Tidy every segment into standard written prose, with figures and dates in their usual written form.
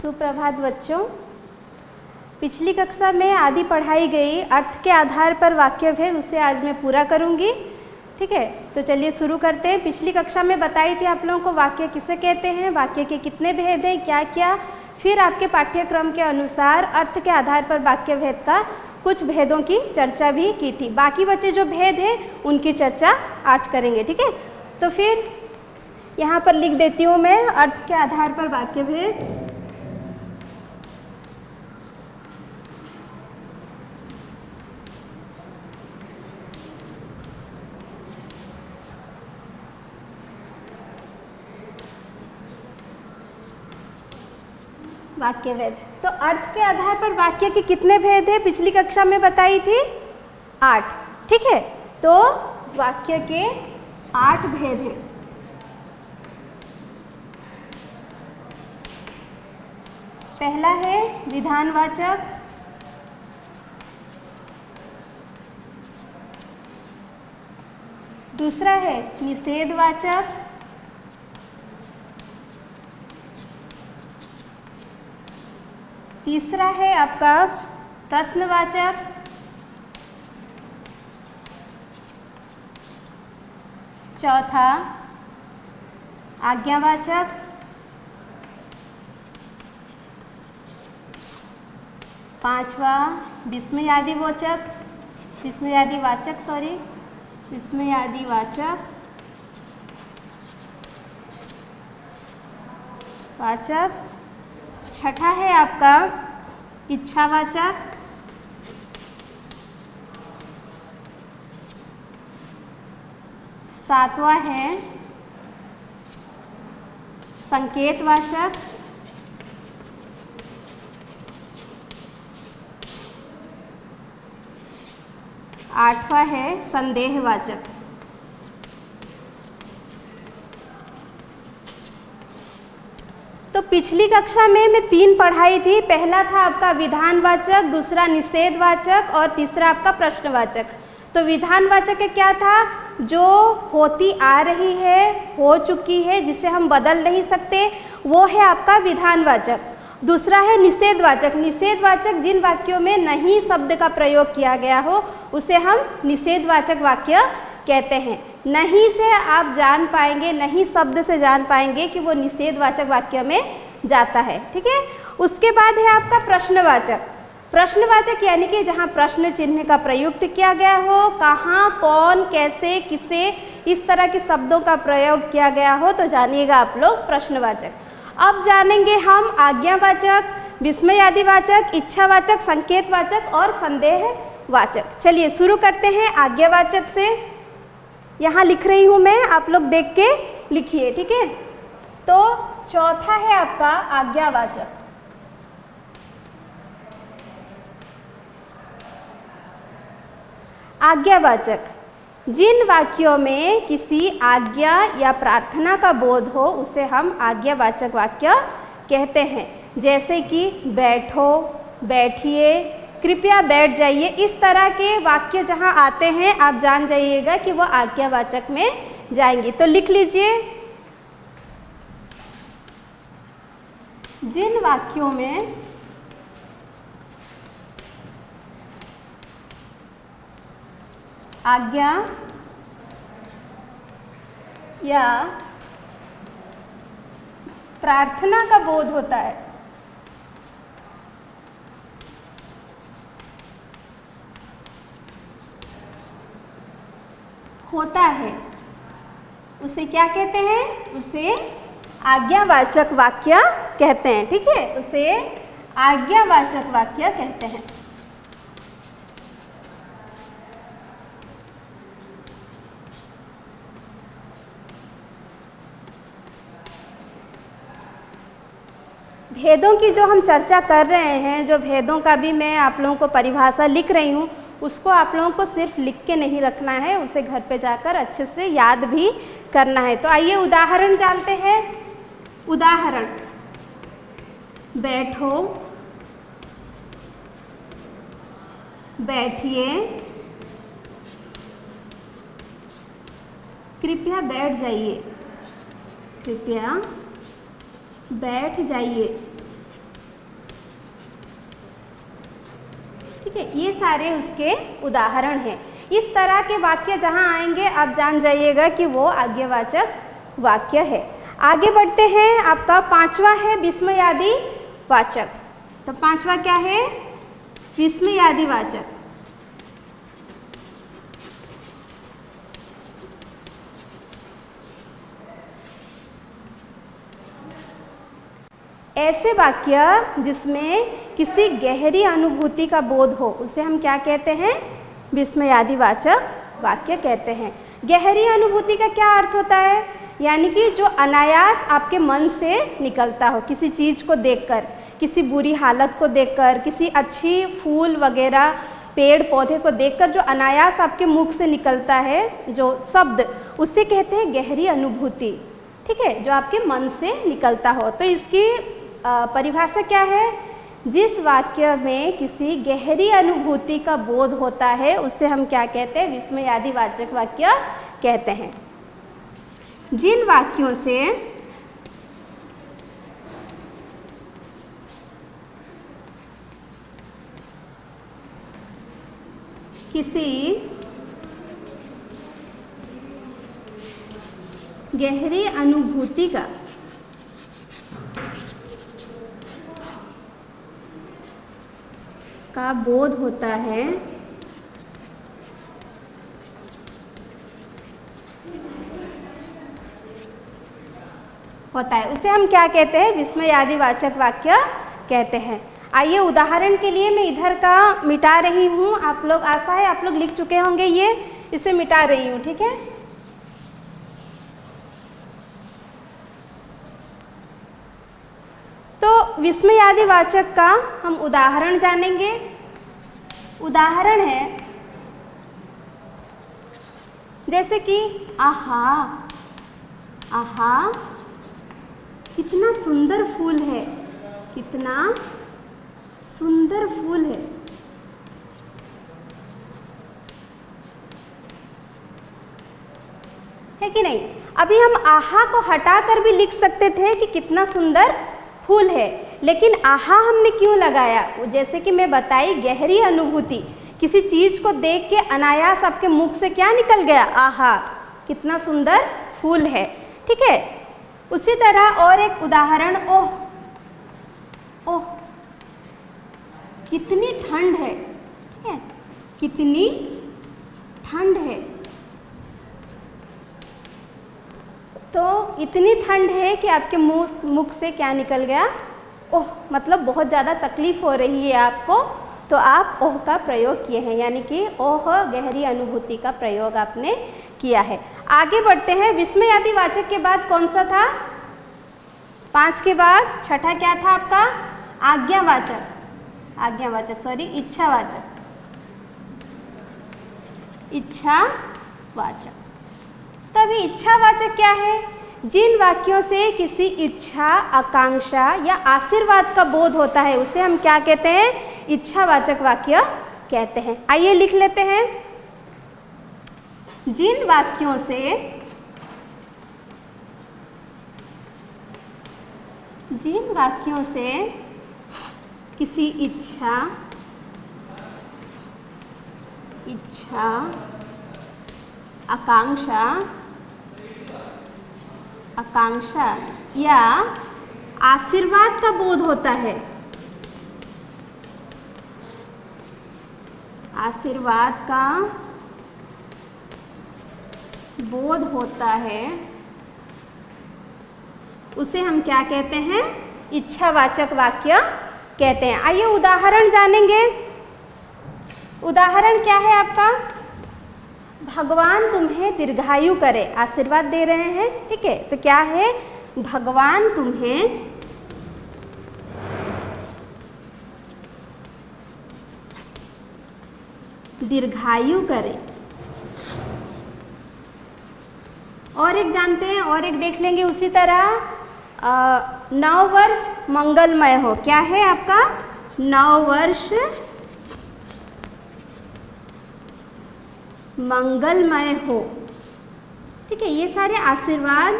सुप्रभात बच्चों। पिछली कक्षा में आदि पढ़ाई गई अर्थ के आधार पर वाक्य भेद, उसे आज मैं पूरा करूंगी। ठीक है, तो चलिए शुरू करते हैं। पिछली कक्षा में बताई थी आप लोगों को वाक्य किसे कहते हैं, वाक्य के कितने भेद हैं, क्या क्या। फिर आपके पाठ्यक्रम के अनुसार अर्थ के आधार पर वाक्य भेद का कुछ भेदों की चर्चा भी की थी। बाकी बचे जो भेद हैं उनकी चर्चा आज करेंगे। ठीक है, तो फिर यहाँ पर लिख देती हूँ मैं अर्थ के आधार पर वाक्य भेद। वाक्य भेद, तो अर्थ के आधार पर वाक्य के कितने भेद हैं पिछली कक्षा में बताई थी? 8। ठीक है, तो वाक्य के 8 भेद हैं। पहला है विधानवाचक, दूसरा है निषेधवाचक, तीसरा है आपका प्रश्नवाचक, चौथा आज्ञावाचक, पांचवा विस्मयादिवाचक, छठा है आपका इच्छावाचक, सातवां है संकेतवाचक, आठवां है संदेहवाचक। तो पिछली कक्षा में मैं 3 पढ़ाई थी। पहला था आपका विधानवाचक, दूसरा निषेधवाचक और तीसरा आपका प्रश्नवाचक। तो विधानवाचक क्या था? जो होती आ रही है, हो चुकी है, जिसे हम बदल नहीं सकते, वो है आपका विधानवाचक। दूसरा है निषेधवाचक। निषेधवाचक जिन वाक्यों में नहीं शब्द का प्रयोग किया गया हो उसे हम निषेधवाचक वाक्य कहते हैं। नहीं से आप जान पाएंगे, नहीं शब्द से जान पाएंगे कि वो निषेधवाचक वाक्य में जाता है। ठीक है, उसके बाद है आपका प्रश्नवाचक। प्रश्नवाचक यानी कि जहाँ प्रश्न चिन्ह का प्रयुक्त किया गया हो, कहाँ, कौन, कैसे, किसे, इस तरह के शब्दों का प्रयोग किया गया हो, तो जानिएगा आप लोग प्रश्नवाचक। अब जानेंगे हम आज्ञावाचक, विस्मयादिवाचक, इच्छावाचक, संकेतवाचक और संदेहवाचक। चलिए शुरू करते हैं आज्ञावाचक से। यहाँ लिख रही हूँ मैं, आप लोग देख के लिखिए। ठीक है, तो चौथा है आपका आज्ञावाचक। आज्ञावाचक जिन वाक्यों में किसी आज्ञा या प्रार्थना का बोध हो उसे हम आज्ञावाचक वाक्य कहते हैं। जैसे कि बैठो, बैठिए, कृपया बैठ जाइए, इस तरह के वाक्य जहाँ आते हैं आप जान जाइएगा कि वो आज्ञावाचक में जाएंगे। तो लिख लीजिए, जिन वाक्यों में आज्ञा या प्रार्थना का बोध होता है उसे क्या कहते हैं? उसे आज्ञावाचक वाक्य कहते हैं। ठीक है, उसे आज्ञावाचक वाक्य कहते हैं। भेदों की जो हम चर्चा कर रहे हैं, जो भेदों का भी मैं आप लोगों को परिभाषा लिख रही हूँ, उसको आप लोगों को सिर्फ लिख के नहीं रखना है, उसे घर पे जाकर अच्छे से याद भी करना है। तो आइए उदाहरण जानते हैं। उदाहरण, बैठो, बैठिए, कृपया बैठ जाइए, कृपया बैठ जाइए, ठीक है, ये सारे उसके उदाहरण हैं। इस तरह के वाक्य जहाँ आएंगे आप जान जाइएगा कि वो आज्ञावाचक वाक्य है। आगे बढ़ते हैं, आपका पांचवा है विस्मयादि वाचक। तो पांचवा क्या है? विस्मयादि वाचक। ऐसे वाक्य जिसमें किसी गहरी अनुभूति का बोध हो उसे हम क्या कहते हैं? विस्मयादि वाचक वाक्य कहते हैं। गहरी अनुभूति का क्या अर्थ होता है? यानी कि जो अनायास आपके मन से निकलता हो, किसी चीज़ को देखकर, किसी बुरी हालत को देखकर, किसी अच्छी फूल वगैरह पेड़ पौधे को देखकर जो अनायास आपके मुख से निकलता है जो शब्द, उससे कहते हैं गहरी अनुभूति। ठीक है, जो आपके मन से निकलता हो। तो इसकी परिभाषा क्या है? जिस वाक्य में किसी गहरी अनुभूति का बोध होता है उससे हम क्या कहते हैं? विस्मयादि वाचक वाक्य कहते हैं। जिन वाक्यों से किसी गहरी अनुभूति का बोध होता है उसे हम क्या कहते हैं? विस्मयादि वाचक वाक्य कहते हैं। आइए उदाहरण के लिए मैं इधर का मिटा रही हूँ, आप लोग आशा है आप लोग लिख चुके होंगे, ये इसे मिटा रही हूँ। ठीक है, तो विस्मयादि वाचक का हम उदाहरण जानेंगे। उदाहरण है जैसे कि आहा, आहा कितना सुंदर फूल है, कितना सुंदर फूल है कि नहीं? अभी हम आहा को हटाकर भी लिख सकते थे कि कितना सुंदर फूल है, लेकिन आहा हमने क्यों लगाया? जैसे कि मैं बताई, गहरी अनुभूति, किसी चीज को देख के अनायास आपके मुख से क्या निकल गया? आहा कितना सुंदर फूल है। ठीक है, उसी तरह और एक उदाहरण, ओह, ओह कितनी ठंड है। ठीक है, कितनी ठंड है। तो इतनी ठंड है कि आपके मुख से क्या निकल गया? ओह, मतलब बहुत ज़्यादा तकलीफ हो रही है आपको, तो आप ओह का प्रयोग किए हैं, यानी कि ओह गहरी अनुभूति का प्रयोग आपने किया है। आगे बढ़ते हैं, विस्मयादि वाचक के बाद कौन सा था? 5 के बाद छठा क्या था आपका? आज्ञावाचक, आज्ञावाचक सॉरी इच्छावाचक, इच्छावाचक। तो अभी इच्छावाचक क्या है? जिन वाक्यों से किसी इच्छा, आकांक्षा या आशीर्वाद का बोध होता है उसे हम क्या कहते हैं? इच्छावाचक वाक्य कहते हैं। आइए लिख लेते हैं, जिन वाक्यों से किसी इच्छा, आकांक्षा या आशीर्वाद का बोध होता है, आशीर्वाद का बोध होता है, उसे हम क्या कहते हैं? इच्छावाचक वाक्य कहते हैं। आइए उदाहरण जानेंगे। उदाहरण क्या है आपका? भगवान तुम्हें दीर्घायु करे, आशीर्वाद दे रहे हैं। ठीक है, तो क्या है? भगवान तुम्हें दीर्घायु करे। और एक जानते हैं, और एक देख लेंगे उसी तरह, नव वर्ष मंगलमय हो। क्या है आपका? नव वर्ष मंगलमय हो। ठीक है, ये सारे आशीर्वाद,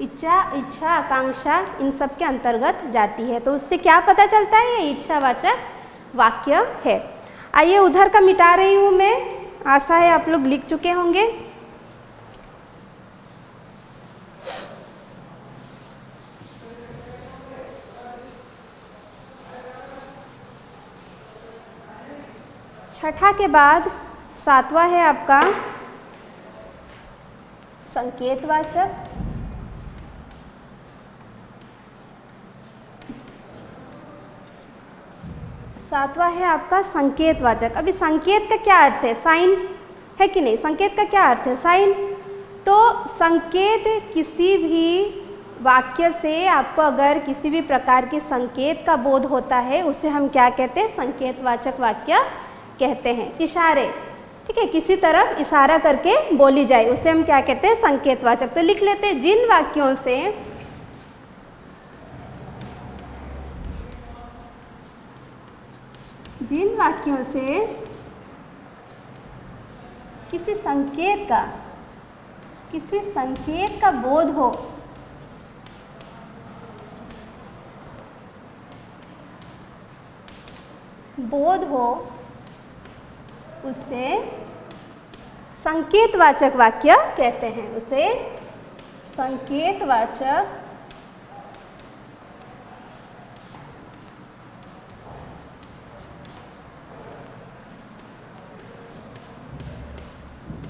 इच्छा, आकांक्षा इन सब के अंतर्गत जाती है। तो उससे क्या पता चलता है? ये इच्छावाचक वाक्य है। आइए उधर का मिटा रही हूँ मैं, आशा है आप लोग लिख चुके होंगे। छठा के बाद सातवां है आपका संकेतवाचक। सातवां है आपका संकेतवाचक। अभी संकेत का क्या अर्थ है? साइन है कि नहीं? संकेत का क्या अर्थ है? साइन। तो संकेत किसी भी वाक्य से आपको अगर किसी भी प्रकार की संकेत का बोध होता है उसे हम क्या कहते हैं? संकेतवाचक वाक्य कहते हैं। इशारे, ठीक है, किसी तरफ इशारा करके बोली जाए उसे हम क्या कहते हैं? संकेतवाचक। तो लिख लेते हैं, जिन वाक्यों से किसी संकेत का बोध हो उसे संकेतवाचक वाक्य कहते हैं। उसे संकेतवाचक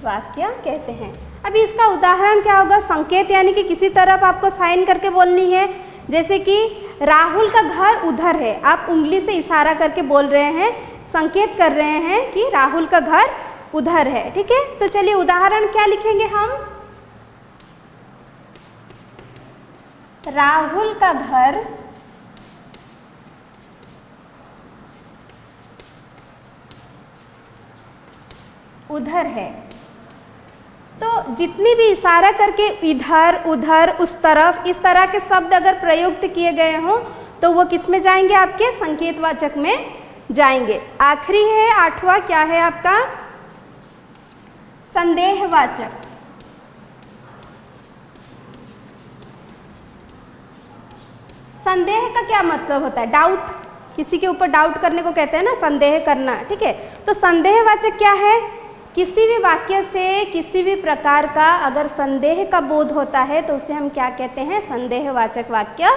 वाक्य कहते हैं। अभी इसका उदाहरण क्या होगा? संकेत यानी कि किसी तरफ आपको साइन करके बोलनी है, जैसे कि राहुल का घर उधर है, आप उंगली से इशारा करके बोल रहे हैं, संकेत कर रहे हैं कि राहुल का घर उधर है। ठीक है, तो चलिए उदाहरण क्या लिखेंगे हम? राहुल का घर उधर है। तो जितनी भी इशारा करके इधर, उधर, उस तरफ, इस तरह के शब्द अगर प्रयुक्त किए गए हों तो वो किस में जाएंगे? आपके संकेतवाचक में जाएंगे। आखिरी है आठवां, क्या है आपका? संदेहवाचक। संदेह का क्या मतलब होता है? डाउट, किसी के ऊपर डाउट करने को कहते हैं ना, संदेह करना। ठीक है, तो संदेहवाचक क्या है? किसी भी वाक्य से किसी भी प्रकार का अगर संदेह का बोध होता है तो उसे हम क्या कहते हैं? संदेहवाचक वाक्य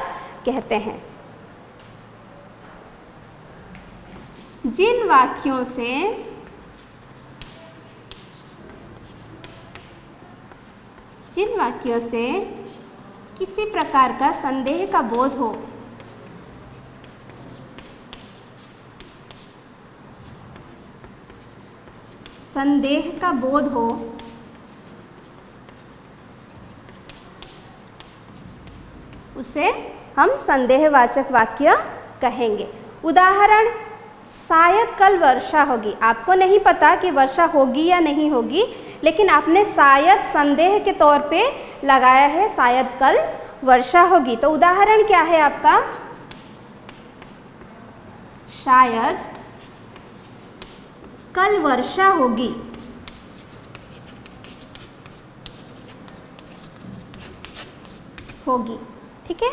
कहते हैं। जिन वाक्यों से किसी प्रकार का संदेह का बोध हो, उसे हम संदेहवाचक वाक्य कहेंगे। उदाहरण, शायद कल वर्षा होगी। आपको नहीं पता कि वर्षा होगी या नहीं होगी, लेकिन आपने शायद संदेह के तौर पे लगाया है, शायद कल वर्षा होगी। तो उदाहरण क्या है आपका? शायद कल वर्षा होगी। ठीक है,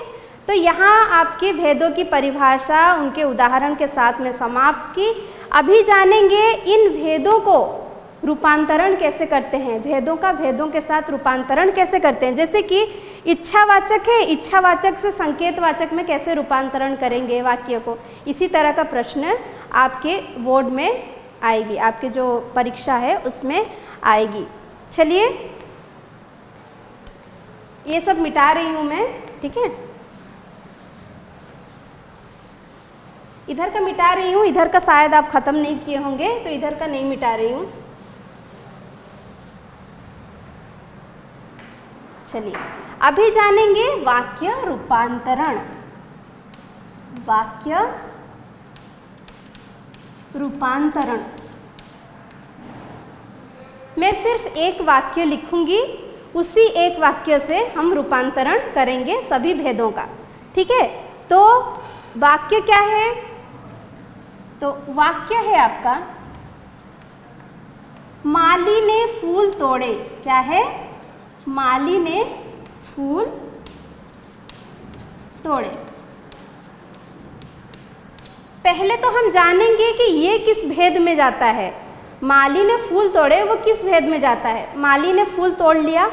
तो यहाँ आपके भेदों की परिभाषा उनके उदाहरण के साथ में समाप्त की। अभी जानेंगे इन भेदों को रूपांतरण कैसे करते हैं, भेदों का भेदों के साथ रूपांतरण कैसे करते हैं। जैसे कि इच्छावाचक है, इच्छावाचक से संकेतवाचक में कैसे रूपांतरण करेंगे वाक्य को। इसी तरह का प्रश्न आपके बोर्ड में आएगी, आपके जो परीक्षा है उसमें आएगी। चलिए ये सब मिटा रही हूँ मैं, ठीक है, इधर का मिटा रही हूँ, इधर का शायद आप खत्म नहीं किए होंगे तो इधर का नहीं मिटा रही हूँ। चलिए अभी जानेंगे वाक्य रूपांतरण। वाक्य रूपांतरण, मैं सिर्फ एक वाक्य लिखूंगी, उसी एक वाक्य से हम रूपांतरण करेंगे सभी भेदों का। ठीक है, तो वाक्य क्या है? तो वाक्य है आपका, माली ने फूल तोड़े। क्या है? माली ने फूल तोड़े। पहले तो हम जानेंगे कि ये किस भेद में जाता है। माली ने फूल तोड़े, वो किस भेद में जाता है? माली ने फूल तोड़ लिया,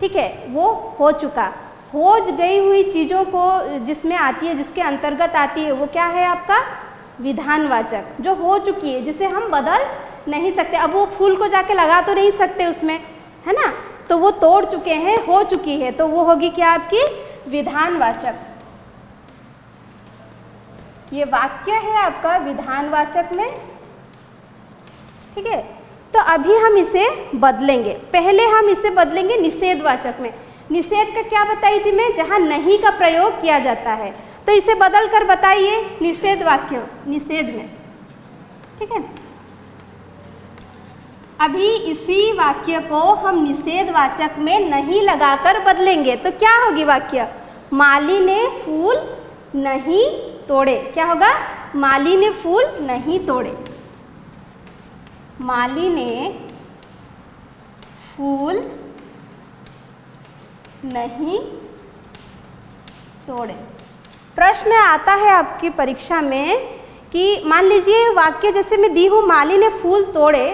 ठीक है, वो हो चुका। हो गई हुई चीज़ों को जिसमें आती है, जिसके अंतर्गत आती है, वो क्या है आपका? विधानवाचक, जो हो चुकी है, जिसे हम बदल नहीं सकते। अब वो फूल को जाके लगा तो नहीं सकते उसमें, है ना, तो वो तोड़ चुके हैं, हो चुकी है, तो वो होगी क्या आपकी? विधानवाचक। ये वाक्य है आपका विधानवाचक में, ठीक है। तो अभी हम इसे बदलेंगे। पहले हम इसे बदलेंगे निषेधवाचक में। निषेध का क्या बताई थी मैं? जहाँ नहीं का प्रयोग किया जाता है, तो इसे बदल कर बताइए निषेध वाक्य, निषेध में, ठीक है। अभी इसी वाक्य को हम निषेधवाचक में नहीं लगाकर बदलेंगे, तो क्या होगी वाक्य? माली ने फूल नहीं तोड़े। क्या होगा? माली ने फूल नहीं तोड़े। माली ने फूल नहीं तोड़े। प्रश्न आता है आपकी परीक्षा में कि मान लीजिए वाक्य जैसे मैं दी हूँ, माली ने फूल तोड़े,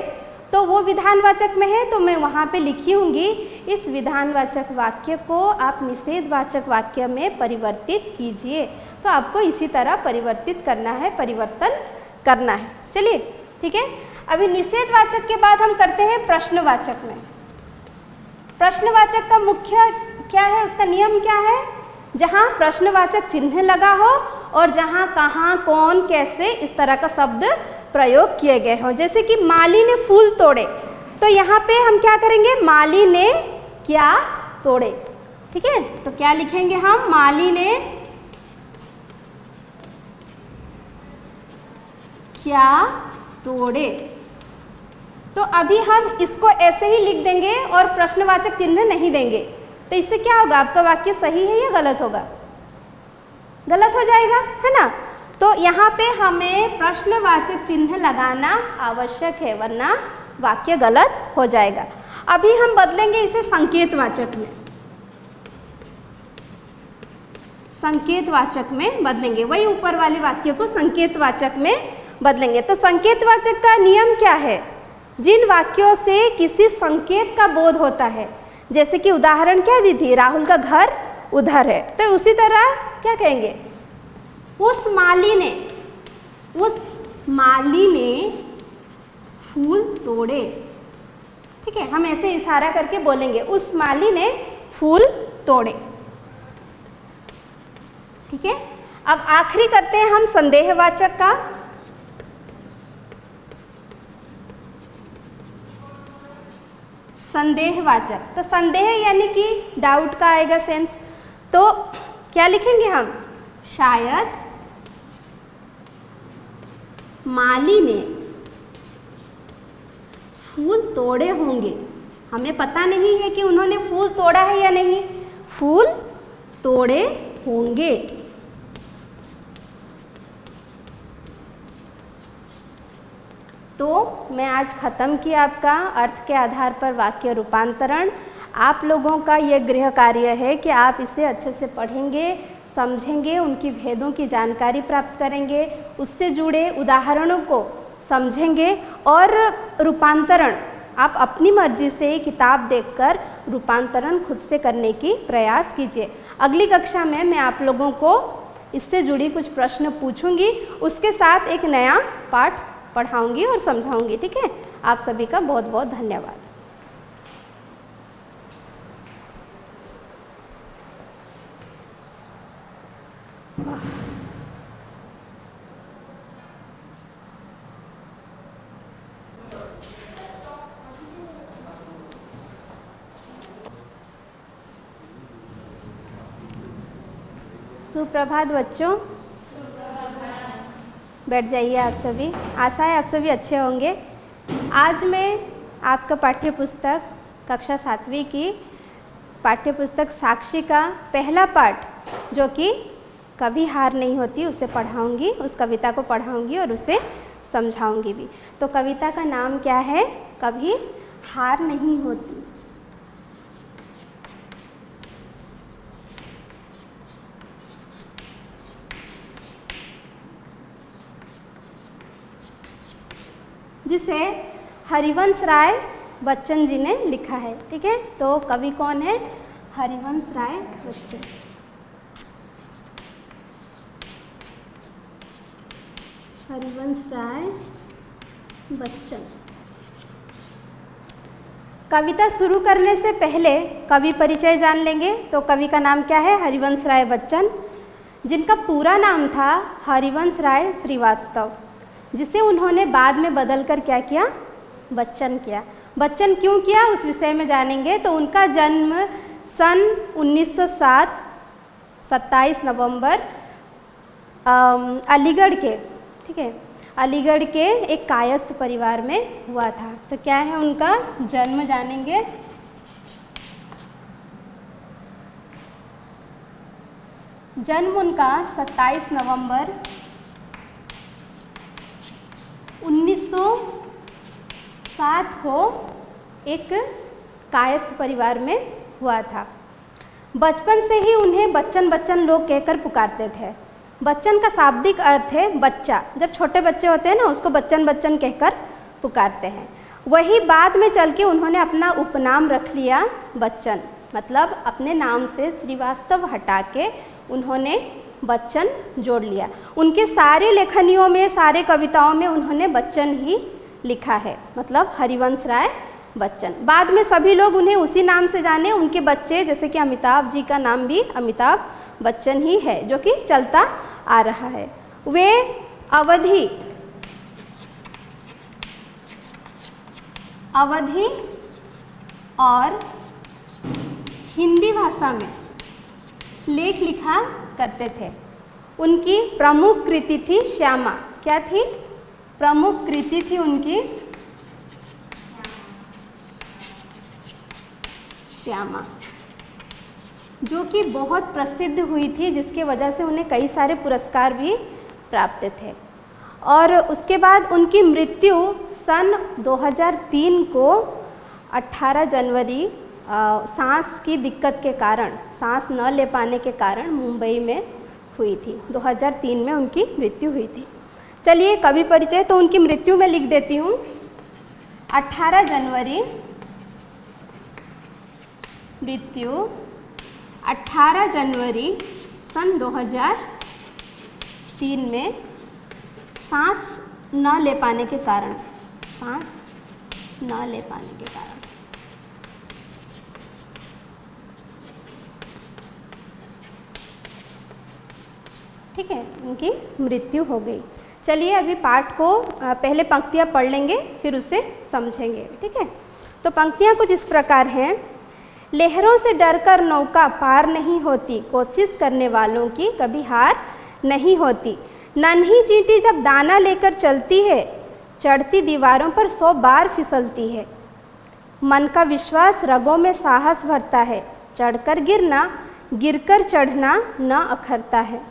तो वो विधानवाचक में है, तो मैं वहाँ पे लिखी होंगी इस विधानवाचक वाक्य को आप निषेधवाचक वाक्य में परिवर्तित कीजिए। तो आपको इसी तरह परिवर्तित करना है, परिवर्तन करना है। चलिए, ठीक है। अभी निषेधवाचक के बाद हम करते हैं प्रश्नवाचक में। प्रश्नवाचक का मुख्य क्या है, उसका नियम क्या है? जहाँ प्रश्नवाचक चिन्ह लगा हो और जहाँ कहाँ, कौन, कैसे, इस तरह का शब्द प्रयोग किए गए हों। जैसे कि माली ने फूल तोड़े, तो यहाँ पे हम क्या करेंगे? माली ने क्या तोड़े, ठीक है। तो क्या लिखेंगे हम? माली ने क्या तोड़े। तो अभी हम इसको ऐसे ही लिख देंगे और प्रश्नवाचक चिन्ह नहीं देंगे, तो इससे क्या होगा? आपका वाक्य सही है या गलत होगा? गलत हो जाएगा, है ना। तो यहाँ पे हमें प्रश्नवाचक चिन्ह लगाना आवश्यक है, वरना वाक्य गलत हो जाएगा। अभी हम बदलेंगे इसे संकेतवाचक में। संकेतवाचक में बदलेंगे, वही ऊपर वाले वाक्य को संकेतवाचक में बदलेंगे। तो संकेतवाचक का नियम क्या है? जिन वाक्यों से किसी संकेत का बोध होता है, जैसे कि उदाहरण क्या दी थी? राहुल का घर उधर है, तो उसी तरह क्या कहेंगे? उस माली ने फूल तोड़े, ठीक है। हम ऐसे इशारा करके बोलेंगे, उस माली ने फूल तोड़े, ठीक है। अब आखिरी करते हैं हम संदेहवाचक का। संदेहवाचक, तो संदेह यानी कि डाउट का आएगा सेंस, तो क्या लिखेंगे हम? शायद माली ने फूल तोड़े होंगे। हमें पता नहीं है कि उन्होंने फूल तोड़ा है या नहीं, फूल तोड़े होंगे। तो मैं आज ख़त्म किया आपका अर्थ के आधार पर वाक्य रूपांतरण। आप लोगों का ये गृह कार्य है कि आप इसे अच्छे से पढ़ेंगे, समझेंगे, उनकी भेदों की जानकारी प्राप्त करेंगे, उससे जुड़े उदाहरणों को समझेंगे और रूपांतरण आप अपनी मर्जी से किताब देखकर रूपांतरण खुद से करने की प्रयास कीजिए। अगली कक्षा में मैं आप लोगों को इससे जुड़ी कुछ प्रश्न पूछूंगी, उसके साथ एक नया पाठ पढ़ाऊंगी और समझाऊंगी, ठीक है। आप सभी का बहुत बहुत धन्यवाद। सुप्रभात बच्चों, बैठ जाइए आप सभी। आशा है आप सभी अच्छे होंगे। आज मैं आपका पाठ्य पुस्तक कक्षा 7वीं की पाठ्य पुस्तक साक्षी का पहला पाठ, जो कि कभी हार नहीं होती, उसे पढ़ाऊंगी, उस कविता को पढ़ाऊंगी और उसे समझाऊंगी भी। तो कविता का नाम क्या है? कभी हार नहीं होती। जिसे हरिवंश राय बच्चन जी ने लिखा है। ठीक है, तो कवि कौन है? हरिवंश राय बच्चन। हरिवंश राय बच्चन। कविता शुरू करने से पहले कवि परिचय जान लेंगे। तो कवि का नाम क्या है? हरिवंश राय बच्चन, जिनका पूरा नाम था हरिवंश राय श्रीवास्तव, जिसे उन्होंने बाद में बदलकर क्या किया? बच्चन किया। बच्चन क्यों किया उस विषय में जानेंगे। तो उनका जन्म सन 1907 27 नवंबर अलीगढ़ के, ठीक है, अलीगढ़ के एक कायस्थ परिवार में हुआ था। तो क्या है उनका जन्म जानेंगे। जन्म उनका 27 नवंबर 1907 को एक कायस्थ परिवार में हुआ था। बचपन से ही उन्हें बच्चन बच्चन लोग कहकर पुकारते थे। बच्चन का शाब्दिक अर्थ है बच्चा। जब छोटे बच्चे होते हैं ना, उसको बच्चन बच्चन कहकर पुकारते हैं। वही बाद में चल के उन्होंने अपना उपनाम रख लिया बच्चन, मतलब अपने नाम से श्रीवास्तव हटा के उन्होंने बच्चन जोड़ लिया। उनके सारे लेखनियों में, सारे कविताओं में उन्होंने बच्चन ही लिखा है, मतलब हरिवंश राय बच्चन। बाद में सभी लोग उन्हें उसी नाम से जाने। उनके बच्चे जैसे कि अमिताभ जी का नाम भी अमिताभ बच्चन ही है, जो कि चलता आ रहा है। वे अवधी और हिंदी भाषा में लेख लिखा करते थे। उनकी प्रमुख कृति थी श्यामा। क्या थी? प्रमुख कृति थी उनकी श्यामा, जो कि बहुत प्रसिद्ध हुई थी, जिसके वजह से उन्हें कई सारे पुरस्कार भी प्राप्त थे। और उसके बाद उनकी मृत्यु सन 2003 को 18 जनवरी सांस की दिक्कत के कारण, सांस न ले पाने के कारण मुंबई में हुई थी। 2003 में उनकी मृत्यु हुई थी। चलिए कवि परिचय तो उनकी मृत्यु में लिख देती हूँ। 18 जनवरी मृत्यु 18 जनवरी सन 2003 में सांस न ले पाने के कारण, सांस न ले पाने के कारण। ठीक है, उनकी मृत्यु हो गई। चलिए अभी पाठ को पहले पंक्तियाँ पढ़ लेंगे, फिर उसे समझेंगे। ठीक है, तो पंक्तियाँ कुछ इस प्रकार हैं। लहरों से डरकर नौका पार नहीं होती, कोशिश करने वालों की कभी हार नहीं होती। नन्ही चींटी जब दाना लेकर चलती है, चढ़ती दीवारों पर 100 बार फिसलती है। मन का विश्वास रगों में साहस भरता है, चढ़कर गिरना, गिरकर चढ़ना न अखरता है।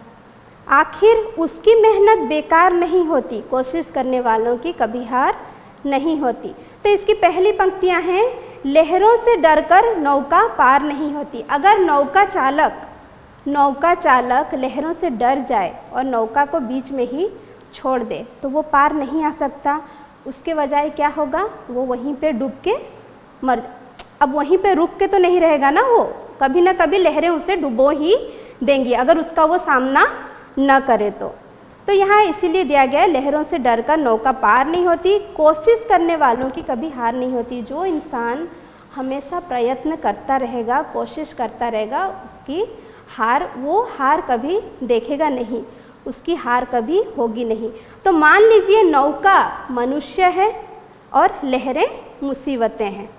आखिर उसकी मेहनत बेकार नहीं होती, कोशिश करने वालों की कभी हार नहीं होती। तो इसकी पहली पंक्तियां हैं, लहरों से डरकर नौका पार नहीं होती। अगर नौका चालक लहरों से डर जाए और नौका को बीच में ही छोड़ दे तो वो पार नहीं आ सकता। उसके बजाय क्या होगा, वो वहीं पे डूब के मर जा। अब वहीं पे रुक के तो नहीं रहेगा ना, वो कभी ना कभी लहरें उसे डुबो ही देंगी अगर उसका वो सामना न करे तो यहाँ इसीलिए दिया गया है, लहरों से डरकर नौका पार नहीं होती, कोशिश करने वालों की कभी हार नहीं होती। जो इंसान हमेशा प्रयत्न करता रहेगा, कोशिश करता रहेगा, उसकी वो हार कभी देखेगा नहीं, उसकी हार कभी होगी नहीं। तो मान लीजिए नौका मनुष्य है और लहरें मुसीबतें हैं।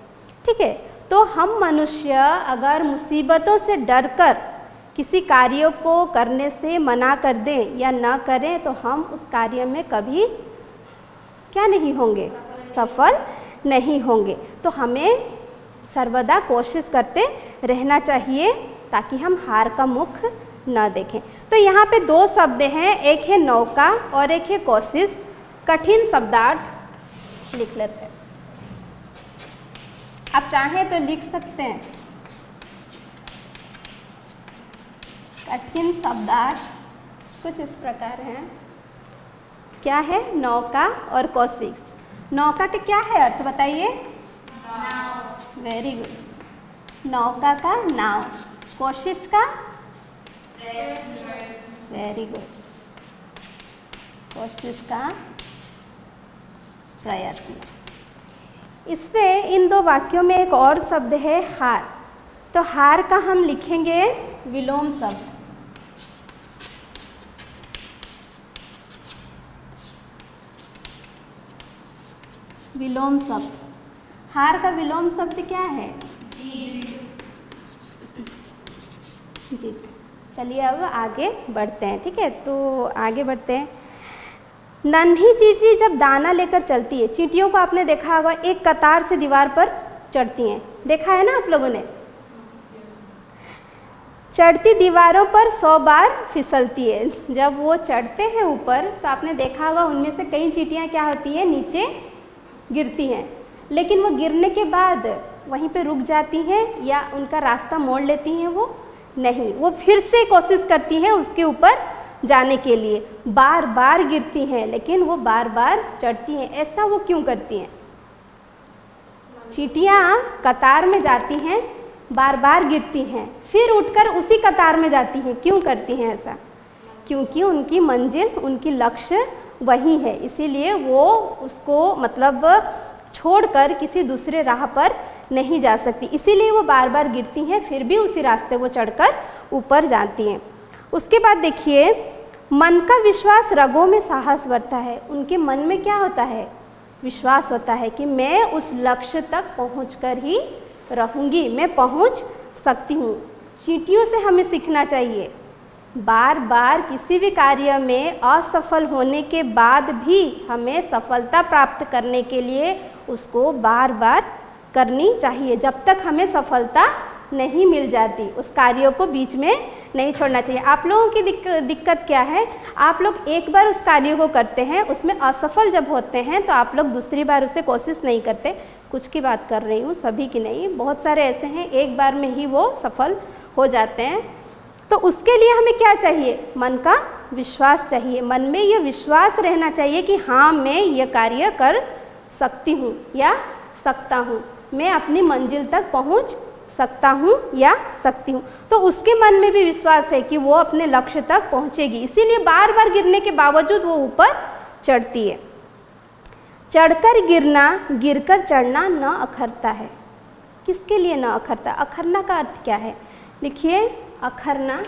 ठीक है, तो हम मनुष्य अगर मुसीबतों से डरकर किसी कार्य को करने से मना कर दें या ना करें तो हम उस कार्य में कभी क्या नहीं होंगे, सफल नहीं होंगे। तो हमें सर्वदा कोशिश करते रहना चाहिए ताकि हम हार का मुख न देखें। तो यहाँ पे 2 शब्द हैं, एक है नौका और एक है कोशिश। कठिन शब्दार्थ लिख लेते हैं, आप चाहें तो लिख सकते हैं। कठिन शब्दार्थ कुछ इस प्रकार हैं, क्या है, नौका और कोशिश। नौका के क्या है अर्थ बताइए? Very good. नौका का नाव, कोशिश का वेरी गुड, कोशिश का प्रयत्न। इसमें इन दो वाक्यों में एक और शब्द है हार, तो हार का हम लिखेंगे विलोम शब्द। विलोम शब्द, हार का विलोम शब्द क्या है? जीत। चलिए अब आगे बढ़ते हैं, ठीक है? तो आगे बढ़ते हैं। नन्ही चींटी जब दाना लेकर चलती है, चींटियों को आपने देखा होगा एक कतार से दीवार पर चढ़ती हैं, देखा है ना आप लोगों ने? चढ़ती दीवारों पर 100 बार फिसलती है। जब वो चढ़ते हैं ऊपर तो आपने देखा होगा उनमें से कई चींटियां क्या होती है, नीचे गिरती हैं, लेकिन वो गिरने के बाद वहीं पे रुक जाती हैं या उनका रास्ता मोड़ लेती हैं? वो नहीं, वो फिर से कोशिश करती हैं उसके ऊपर जाने के लिए। बार बार गिरती हैं लेकिन वो बार बार चढ़ती हैं। ऐसा वो क्यों करती हैं? चींटियाँ कतार में जाती हैं, बार बार गिरती हैं, फिर उठकर उसी कतार में जाती हैं। क्यों करती हैं ऐसा? क्योंकि उनकी मंजिल, उनकी लक्ष्य वही है, इसीलिए वो उसको मतलब छोड़कर किसी दूसरे राह पर नहीं जा सकती, इसीलिए वो बार बार गिरती हैं, फिर भी उसी रास्ते वो चढ़कर ऊपर जाती हैं। उसके बाद देखिए, मन का विश्वास रगों में साहस बढ़ता है। उनके मन में क्या होता है? विश्वास होता है कि मैं उस लक्ष्य तक पहुंचकर ही रहूंगी, मैं पहुंच सकती हूँ। चींटियों से हमें सीखना चाहिए, बार बार किसी भी कार्य में असफल होने के बाद भी हमें सफलता प्राप्त करने के लिए उसको बार बार करनी चाहिए। जब तक हमें सफलता नहीं मिल जाती, उस कार्य को बीच में नहीं छोड़ना चाहिए। आप लोगों की दिक्कत क्या है? आप लोग एक बार उस कार्य को करते हैं, उसमें असफल जब होते हैं तो आप लोग दूसरी बार उसे कोशिश नहीं करते। कुछ की बात कर रही हूँ, सभी की नहीं, बहुत सारे ऐसे हैं एक बार में ही वो सफल हो जाते हैं। तो उसके लिए हमें क्या चाहिए? मन का विश्वास चाहिए। मन में ये विश्वास रहना चाहिए कि हाँ, मैं ये कार्य कर सकती हूँ या सकता हूँ, मैं अपनी मंजिल तक पहुँच सकता हूँ या सकती हूँ। तो उसके मन में भी विश्वास है कि वो अपने लक्ष्य तक पहुँचेगी, इसीलिए बार बार गिरने के बावजूद वो ऊपर चढ़ती है। चढ़कर गिरना, गिरकर चढ़ना न अखरता है। किसके लिए न अखरता? अखरना का अर्थ क्या है? लिखिए, अखरना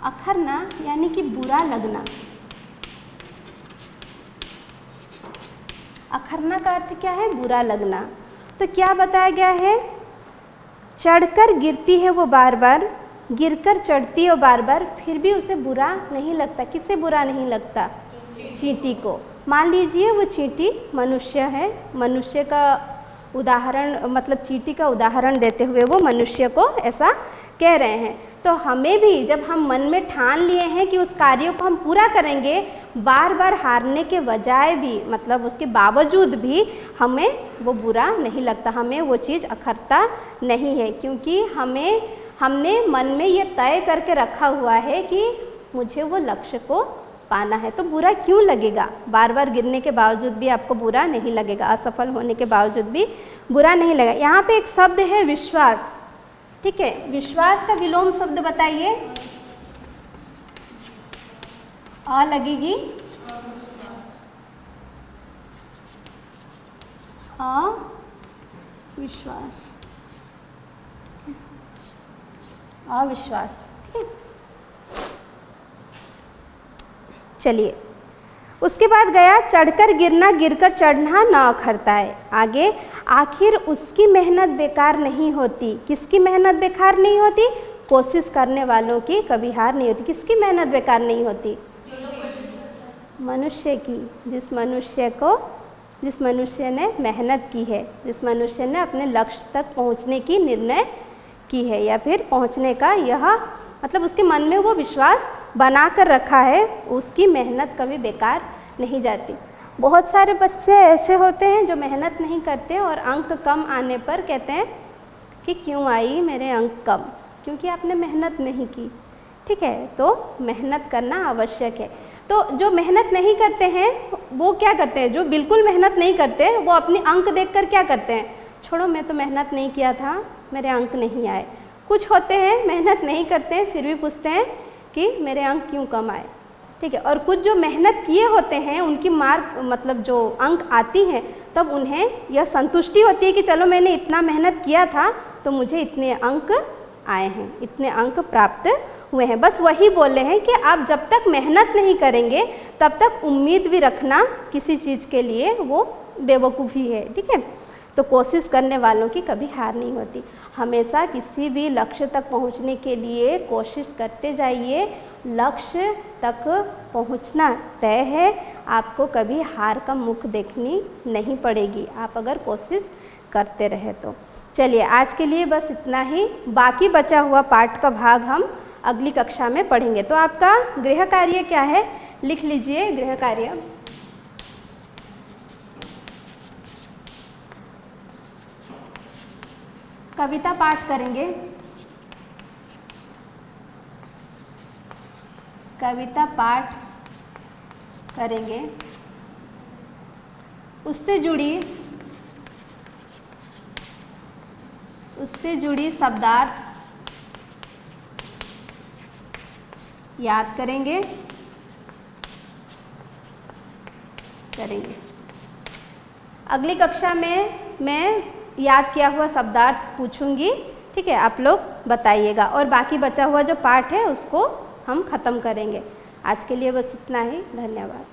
अखरना यानी कि बुरा लगना। अखरना का अर्थ क्या है? बुरा लगना। तो क्या बताया गया है? चढ़कर गिरती है वो बार बार, गिरकर चढ़ती है बार बार, फिर भी उसे बुरा नहीं लगता। किससे बुरा नहीं लगता? चींटी को। मान लीजिए वो चींटी मनुष्य है, मनुष्य का उदाहरण मतलब चींटी का उदाहरण देते हुए वो मनुष्य को ऐसा कह रहे हैं। तो हमें भी जब हम मन में ठान लिए हैं कि उस कार्य को हम पूरा करेंगे, बार बार हारने के बजाय भी मतलब उसके बावजूद भी हमें वो बुरा नहीं लगता, हमें वो चीज़ अखरता नहीं है, क्योंकि हमने मन में ये तय करके रखा हुआ है कि मुझे वो लक्ष्य को पाना है। तो बुरा क्यों लगेगा? बार बार गिरने के बावजूद भी आपको बुरा नहीं लगेगा, असफल होने के बावजूद भी बुरा नहीं लगेगा। यहाँ पे एक शब्द है विश्वास, ठीक है? विश्वास का विलोम शब्द बताइए। अ लगेगी, अविश्वास, अविश्वास, ठीक है? चलिए, उसके बाद गया चढ़कर गिरना, गिरकर चढ़ना न अखरता है। आगे, आखिर उसकी मेहनत बेकार नहीं होती। किसकी मेहनत बेकार नहीं होती? कोशिश करने वालों की कभी हार नहीं होती। किसकी मेहनत बेकार नहीं होती? मनुष्य की। जिस मनुष्य ने मेहनत की है, जिस मनुष्य ने अपने लक्ष्य तक पहुंचने की निर्णय की है या फिर पहुंचने का यह मतलब उसके मन में वो विश्वास बना कर रखा है, उसकी मेहनत कभी बेकार नहीं जाती। बहुत सारे बच्चे ऐसे होते हैं जो मेहनत नहीं करते और अंक कम आने पर कहते हैं कि क्यों आई मेरे अंक कम? क्योंकि आपने मेहनत नहीं की। ठीक है, तो मेहनत करना आवश्यक है। तो जो मेहनत नहीं करते हैं वो क्या करते हैं, जो बिल्कुल मेहनत नहीं करते वो अपने अंक देखकर क्या करते हैं, छोड़ो मैं तो मेहनत नहीं किया था, मेरे अंक नहीं आए। कुछ होते हैं मेहनत नहीं करते हैं फिर भी पूछते हैं कि मेरे अंक क्यों कम आए, ठीक है। और कुछ जो मेहनत किए होते हैं उनकी मार्क मतलब जो अंक आती हैं तब उन्हें यह संतुष्टि होती है कि चलो मैंने इतना मेहनत किया था तो मुझे इतने अंक आए हैं, इतने अंक प्राप्त हुए हैं। बस वही बोल रहे हैं कि आप जब तक मेहनत नहीं करेंगे तब तक उम्मीद भी रखना किसी चीज़ के लिए वो बेवकूफ़ी है, ठीक है। तो कोशिश करने वालों की कभी हार नहीं होती। हमेशा किसी भी लक्ष्य तक पहुंचने के लिए कोशिश करते जाइए, लक्ष्य तक पहुंचना तय है, आपको कभी हार का मुख देखनी नहीं पड़ेगी आप अगर कोशिश करते रहे तो। चलिए आज के लिए बस इतना ही, बाकी बचा हुआ पाठ का भाग हम अगली कक्षा में पढ़ेंगे। तो आपका गृह कार्य क्या है, लिख लीजिए गृह कार्य। कविता पाठ करेंगे, कविता पाठ करेंगे, उससे जुड़ी शब्दार्थ याद करेंगे। अगली कक्षा में मैं याद किया हुआ शब्दार्थ पूछूंगी, ठीक है, आप लोग बताइएगा और बाकी बचा हुआ जो पाठ है उसको हम ख़त्म करेंगे। आज के लिए बस इतना ही, धन्यवाद।